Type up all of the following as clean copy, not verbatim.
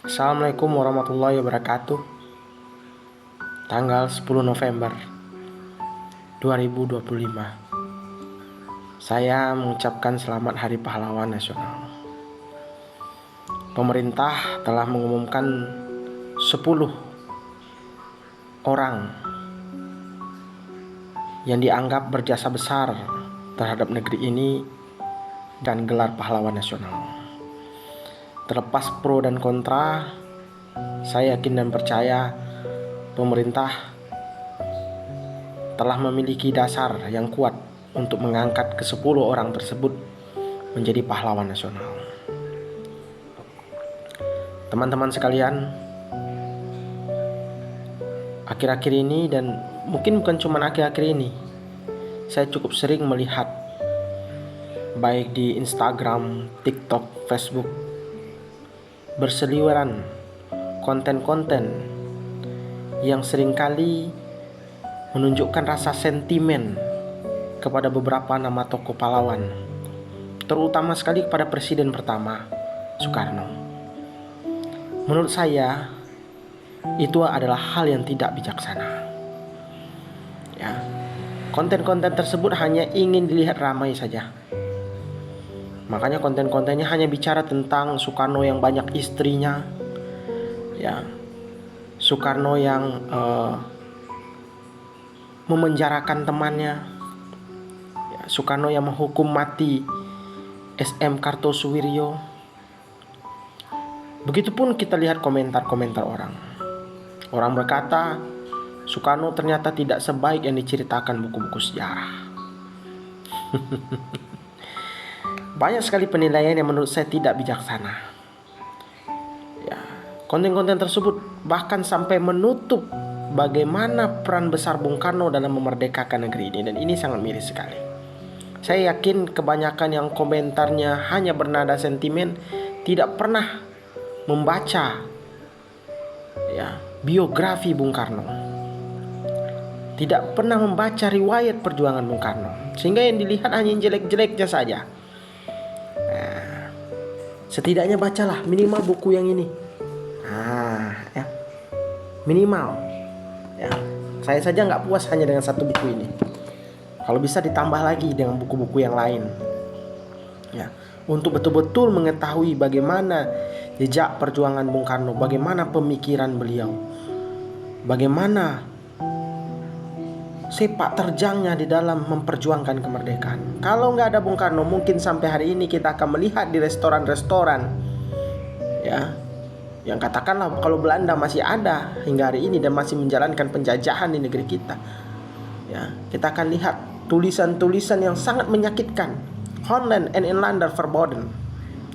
Assalamualaikum warahmatullahi wabarakatuh. Tanggal 10 November 2025. Saya mengucapkan selamat Hari Pahlawan Nasional. Pemerintah telah mengumumkan 10 orang yang dianggap berjasa besar terhadap negeri ini dan gelar pahlawan nasional. Terlepas pro dan kontra, saya yakin dan percaya pemerintah telah memiliki dasar yang kuat untuk mengangkat ke-10 orang tersebut menjadi pahlawan nasional. Teman-teman sekalian, akhir-akhir ini dan mungkin bukan cuma akhir-akhir ini, saya cukup sering melihat baik di Instagram, TikTok, Facebook berseliweran konten-konten yang seringkali menunjukkan rasa sentimen kepada beberapa nama tokoh pahlawan, terutama sekali kepada Presiden pertama, Soekarno. Menurut saya, itu adalah hal yang tidak bijaksana. Ya, konten-konten tersebut hanya ingin dilihat ramai saja. Makanya konten-kontennya hanya bicara tentang Soekarno yang banyak istrinya, ya, Soekarno yang memenjarakan temannya, ya, Soekarno yang menghukum mati SM Kartosuwiryo. Begitupun kita lihat komentar-komentar orang. Orang berkata, Soekarno ternyata tidak sebaik yang diceritakan buku-buku sejarah. Banyak sekali penilaian yang menurut saya tidak bijaksana. Ya, konten-konten tersebut bahkan sampai menutup bagaimana peran besar Bung Karno dalam memerdekakan negeri ini, dan ini sangat miris sekali. Saya yakin kebanyakan yang komentarnya hanya bernada sentimen, tidak pernah membaca ya biografi Bung Karno, tidak pernah membaca riwayat perjuangan Bung Karno, sehingga yang dilihat hanya yang jelek-jeleknya saja. Setidaknya bacalah minimal buku yang ini. Ya, minimal. Ya, saya saja nggak puas hanya dengan satu buku ini. Kalau bisa ditambah lagi dengan buku-buku yang lain. Ya, untuk betul-betul mengetahui bagaimana jejak perjuangan Bung Karno, bagaimana pemikiran beliau, bagaimana sepak terjangnya di dalam memperjuangkan kemerdekaan. Kalau nggak ada Bung Karno, mungkin sampai hari ini kita akan melihat di restoran-restoran, ya, yang katakanlah kalau Belanda masih ada hingga hari ini dan masih menjalankan penjajahan di negeri kita, ya, kita akan lihat tulisan-tulisan yang sangat menyakitkan. Holland and Inlander verboden,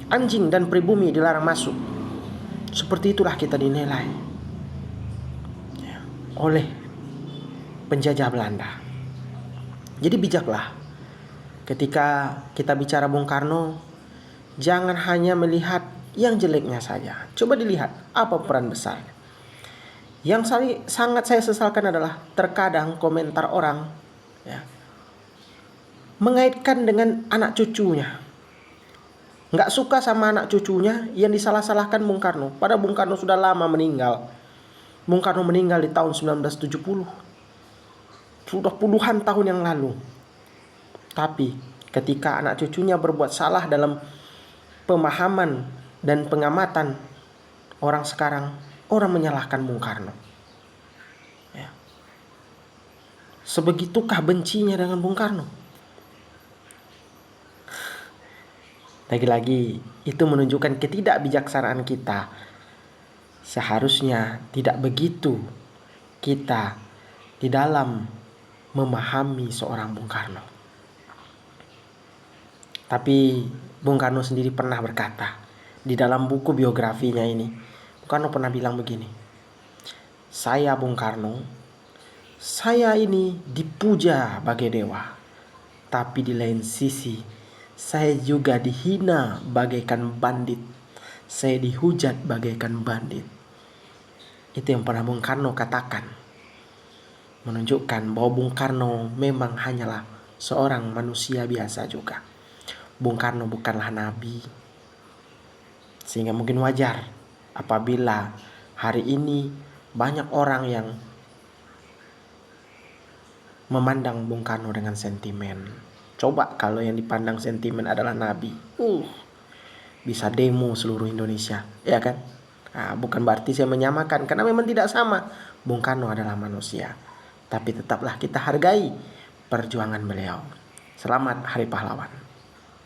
anjing dan pribumi dilarang masuk. Seperti itulah kita dinilai, ya, oleh penjajah Belanda. Jadi bijaklah ketika kita bicara Bung Karno, jangan hanya melihat yang jeleknya saja. Coba dilihat apa peran besarnya. Yang sangat saya sesalkan adalah terkadang komentar orang, ya, mengaitkan dengan anak cucunya. Nggak suka sama anak cucunya yang disalah-salahkan Bung Karno. Padahal Bung Karno sudah lama meninggal. Bung Karno meninggal di tahun 1970. Sudah puluhan tahun yang lalu. Tapi ketika anak cucunya berbuat salah dalam pemahaman dan pengamatan orang sekarang, orang menyalahkan Bung Karno, ya. Sebegitukah bencinya dengan Bung Karno? Lagi-lagi itu menunjukkan ketidakbijaksanaan kita. Seharusnya tidak begitu kita di dalam memahami seorang Bung Karno. Tapi Bung Karno sendiri pernah berkata di dalam buku biografinya ini, Bung Karno pernah bilang begini, saya Bung Karno, saya ini dipuja bagai dewa, tapi di lain sisi saya juga dihina bagaikan bandit, saya dihujat bagaikan bandit. Itu yang pernah Bung Karno katakan, menunjukkan bahwa Bung Karno memang hanyalah seorang manusia biasa juga. Bung Karno bukanlah nabi, sehingga mungkin wajar apabila hari ini banyak orang yang memandang Bung Karno dengan sentimen. Coba kalau yang dipandang sentimen adalah Nabi, bisa demo seluruh Indonesia, ya kan? Nah, bukan berarti saya menyamakan, karena memang tidak sama. Bung Karno adalah manusia, tapi tetaplah kita hargai perjuangan beliau. Selamat Hari Pahlawan.